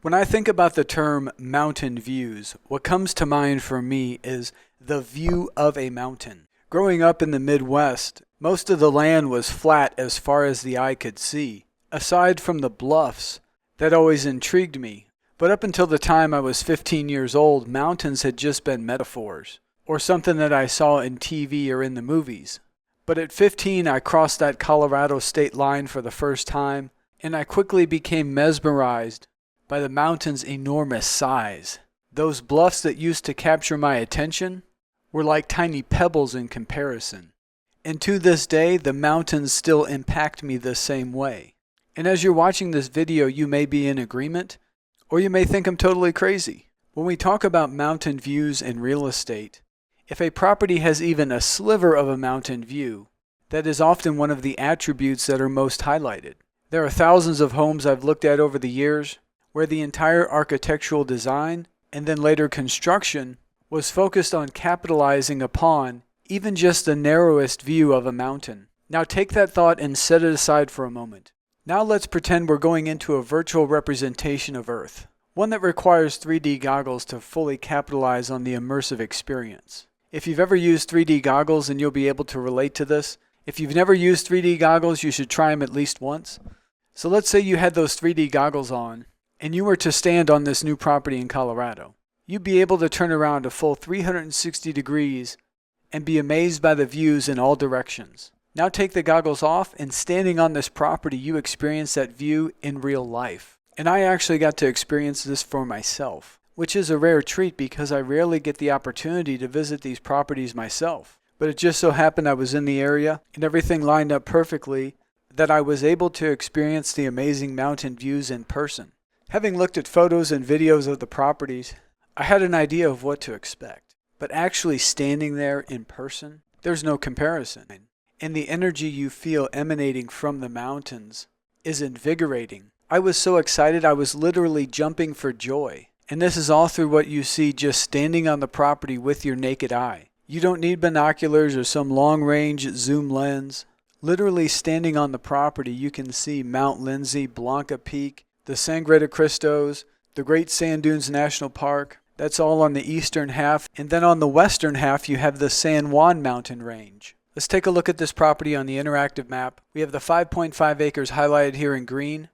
When I think about the term mountain views, what comes to mind for me is the view of a mountain. Growing up in the Midwest, most of the land was flat as far as the eye could see. Aside from the bluffs, that always intrigued me. But up until the time I was 15 years old, mountains had just been metaphors, or something that I saw in TV or in the movies. But at 15, I crossed that Colorado state line for the first time, and I quickly became mesmerized by the mountain's enormous size. Those bluffs that used to capture my attention were like tiny pebbles in comparison. And to this day, the mountains still impact me the same way. And as you're watching this video, you may be in agreement, or you may think I'm totally crazy. When we talk about mountain views in real estate, if a property has even a sliver of a mountain view, that is often one of the attributes that are most highlighted. There are thousands of homes I've looked at over the years where the entire architectural design and then later construction was focused on capitalizing upon even just the narrowest view of a mountain. Now take that thought and set it aside for a moment. Now let's pretend we're going into a virtual representation of Earth, one that requires 3D goggles to fully capitalize on the immersive experience. If you've ever used 3D goggles, then you'll be able to relate to this. If you've never used 3D goggles, you should try them at least once. So let's say you had those 3D goggles on, and you were to stand on this new property in Colorado. You'd be able to turn around a full 360 degrees and be amazed by the views in all directions. Now take the goggles off, and standing on this property, you experience that view in real life. And I actually got to experience this for myself, which is a rare treat because I rarely get the opportunity to visit these properties myself. But it just so happened I was in the area and everything lined up perfectly that I was able to experience the amazing mountain views in person. Having looked at photos and videos of the properties, I had an idea of what to expect. But actually standing there in person, there's no comparison. And the energy you feel emanating from the mountains is invigorating. I was so excited I was literally jumping for joy. And this is all through what you see just standing on the property with your naked eye. You don't need binoculars or some long-range zoom lens. Literally standing on the property, you can see Mount Lindsay, Blanca Peak, the Sangre de Cristos, the Great Sand Dunes National Park. That's all on the eastern half. And then on the western half, you have the San Juan mountain range. Let's take a look at this property on the interactive map. We have the 5.5 acres highlighted here in green.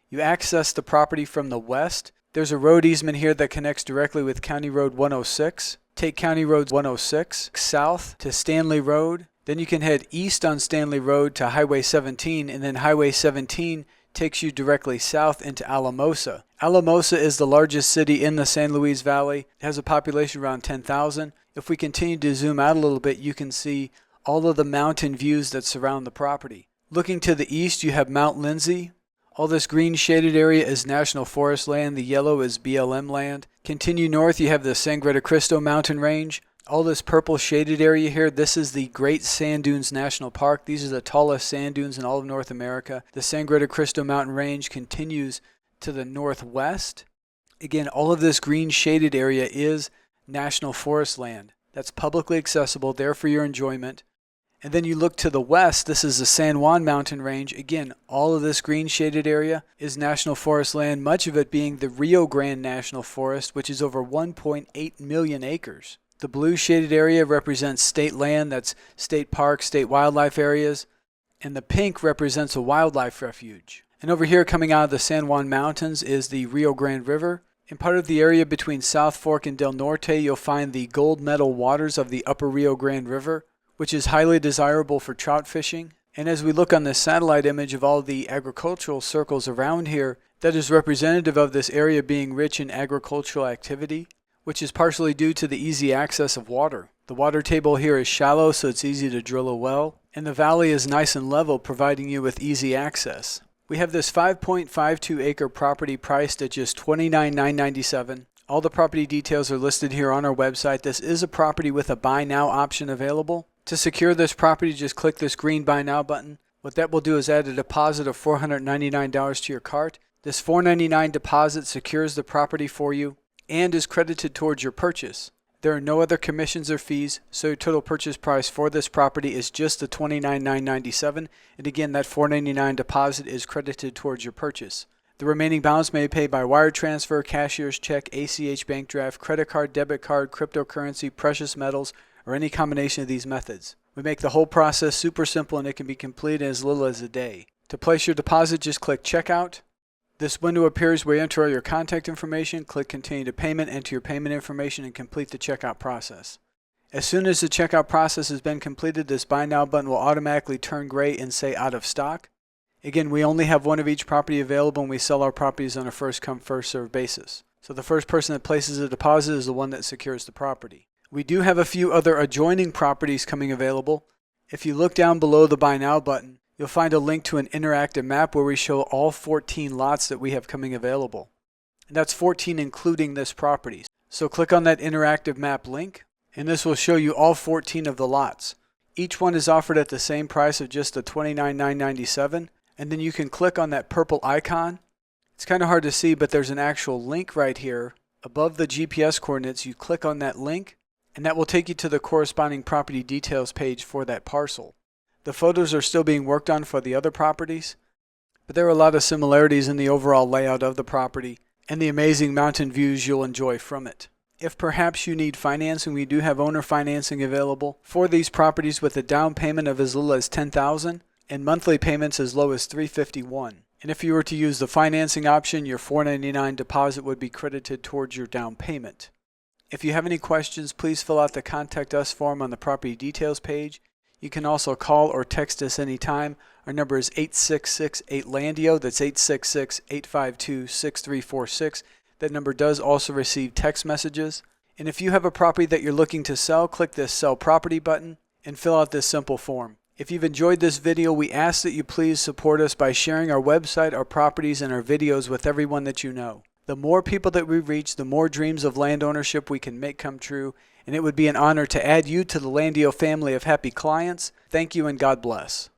You access the property from the west. There's a road easement here that connects directly with County Road 106. Take County Road 106 south to Stanley Road. Then you can head east on Stanley Road to Highway 17, and then Highway 17 takes you directly south into Alamosa. Alamosa is the largest city in the San Luis Valley. It has a population around 10,000. If we continue to zoom out a little bit, you can see all of the mountain views that surround the property. Looking to the east, you have Mount Lindsay. All this green shaded area is National Forest land. The yellow is BLM land. Continue north, you have the Sangre de Cristo mountain range. All this purple shaded area here, this is the Great Sand Dunes National Park. These are the tallest sand dunes in all of North America. The Sangre de Cristo mountain range continues to the northwest. Again, all of this green shaded area is National Forest land. That's publicly accessible, there for your enjoyment. And then you look to the west, this is the San Juan mountain range. Again, all of this green shaded area is National Forest land, much of it being the Rio Grande National Forest, which is over 1.8 million acres. The blue shaded area represents state land, that's state parks, state wildlife areas. And the pink represents a wildlife refuge. And over here coming out of the San Juan Mountains is the Rio Grande River. In part of the area between South Fork and Del Norte, you'll find the gold medal waters of the upper Rio Grande River, which is highly desirable for trout fishing. And as we look on this satellite image of all the agricultural circles around here, that is representative of this area being rich in agricultural activity, which is partially due to the easy access of water. The water table here is shallow, so it's easy to drill a well, and the valley is nice and level, providing you with easy access. We have this 5.52 acre property priced at just $29,997. All the property details are listed here on our website. This is a property with a buy now option available. To secure this property, just click this green buy now button. What that will do is add a deposit of $499 to your cart. This $499 deposit secures the property for you and is credited towards your purchase. There are no other commissions or fees, so your total purchase price for this property is just the $29,997. And again, that $499 deposit is credited towards your purchase. The remaining balance may be paid by wire transfer, cashier's check, ACH bank draft, credit card, debit card, cryptocurrency, precious metals, or any combination of these methods. We make the whole process super simple and it can be completed in as little as a day. To place your deposit, just click Checkout. This window appears where you enter all your contact information, click Continue to Payment, enter your payment information, and complete the checkout process. As soon as the checkout process has been completed, this Buy Now button will automatically turn gray and say Out of Stock. Again, we only have one of each property available and we sell our properties on a first-come, first-served basis. So the first person that places a deposit is the one that secures the property. We do have a few other adjoining properties coming available. If you look down below the Buy Now button, you'll find a link to an interactive map where we show all 14 lots that we have coming available. And that's 14 including this property. So click on that interactive map link, and this will show you all 14 of the lots. Each one is offered at the same price of just the $29,997. And then you can click on that purple icon. It's kind of hard to see, but there's an actual link right here. Above the GPS coordinates, you click on that link, and that will take you to the corresponding property details page for that parcel. The photos are still being worked on for the other properties, but there are a lot of similarities in the overall layout of the property and the amazing mountain views you'll enjoy from it. If perhaps you need financing, we do have owner financing available for these properties with a down payment of as little as $10,000. And monthly payments as low as $351. And if you were to use the financing option, your $499 deposit would be credited towards your down payment. If you have any questions, please fill out the Contact Us form on the property details page. You can also call or text us anytime. Our number is 866-8LANDiO. That's 866-852-6346. That number does also receive text messages. And if you have a property that you're looking to sell, click this Sell Property button and fill out this simple form. If you've enjoyed this video, we ask that you please support us by sharing our website, our properties, and our videos with everyone that you know. The more people that we reach, the more dreams of land ownership we can make come true, and it would be an honor to add you to the LANDiO family of happy clients. Thank you and God bless.